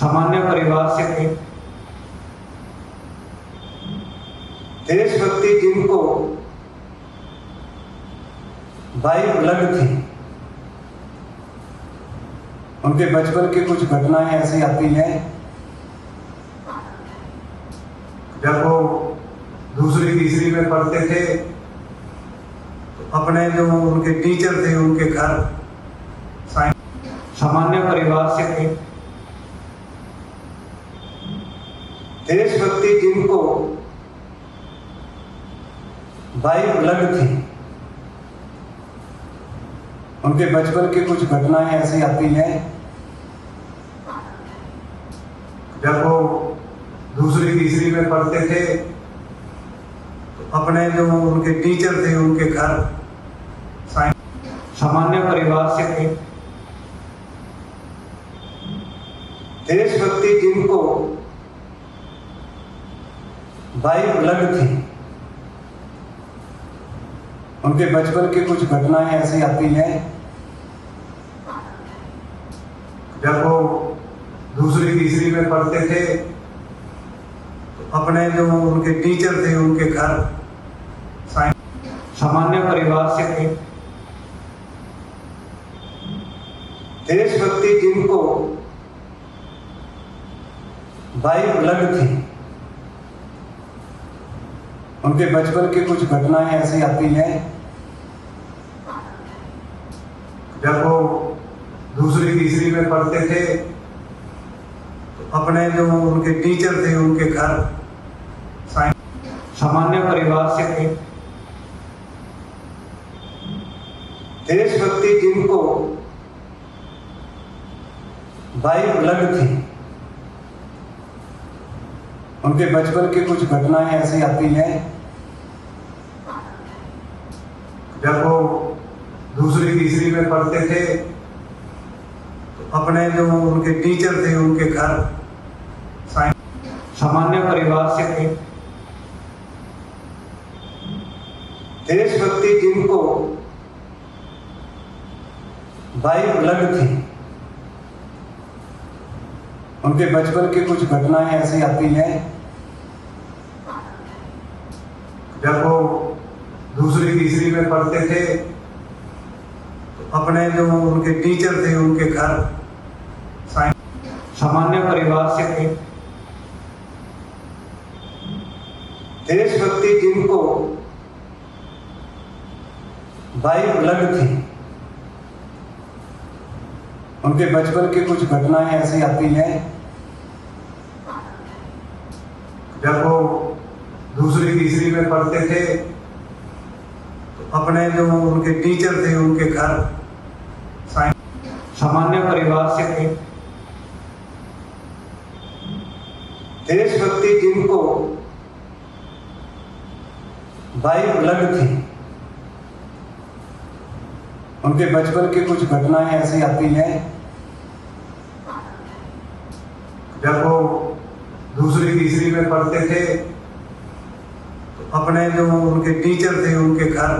सामान्य परिवार से थे। देशभक्ति जिनको बाई ब्लड थी, उनके बचपन की कुछ घटनाएं ऐसी आती हैं जब वो दूसरी तीसरी में पढ़ते थे तो अपने जो उनके टीचर थे उनके घर सामान्य परिवार से थे। देशभक्ति जिनको बाई ब्लड थी, उनके बचपन की कुछ घटनाएं ऐसी आती हैं जब वो दूसरी तीसरी में पढ़ते थे तो अपने जो उनके टीचर थे उनके घर सामान्य परिवार से थे। देशभक्ति जिनको बाई ब्लड थी, उनके बचपन की कुछ घटनाएं ऐसी आती हैं जब वो दूसरी तीसरी में पढ़ते थे तो अपने जो उनके टीचर थे उनके घर सामान्य परिवार से थे। देशभक्ति जिनको बाई ब्लड थी, उनके बचपन की कुछ घटनाएं ऐसी आती हैं जब वो दूसरी तीसरी में पढ़ते थे तो अपने जो उनके टीचर थे उनके घर सामान्य परिवार से थे। देशभक्ति जिनको बाई ब्लड थी, उनके बचपन की कुछ घटनाएं ऐसी आती हैं जब वो दूसरी तीसरी में पढ़ते थे तो अपने जो उनके टीचर थे उनके घर सामान्य परिवार से थे। देशभक्ति जिनको बाई ब्लड थी, उनके बचपन की कुछ घटनाएं ऐसी आती हैं जब वो दूसरी तीसरी में पढ़ते थे तो अपने जो उनके टीचर थे उनके घर सामान्य परिवार से थे। देशभक्ति जिनको बाई ब्लड थी, उनके बचपन की कुछ घटनाएं ऐसी आती हैं जब वो दूसरी तीसरी में पढ़ते थे तो अपने जो उनके टीचर थे उनके घर सामान्य परिवार से थे। देशभक्ति जिनको बाई ब्लड थी, उनके बचपन की कुछ घटनाएं ऐसी आती हैं जब वो दूसरी तीसरी में पढ़ते थे तो अपने जो उनके टीचर थे उनके घर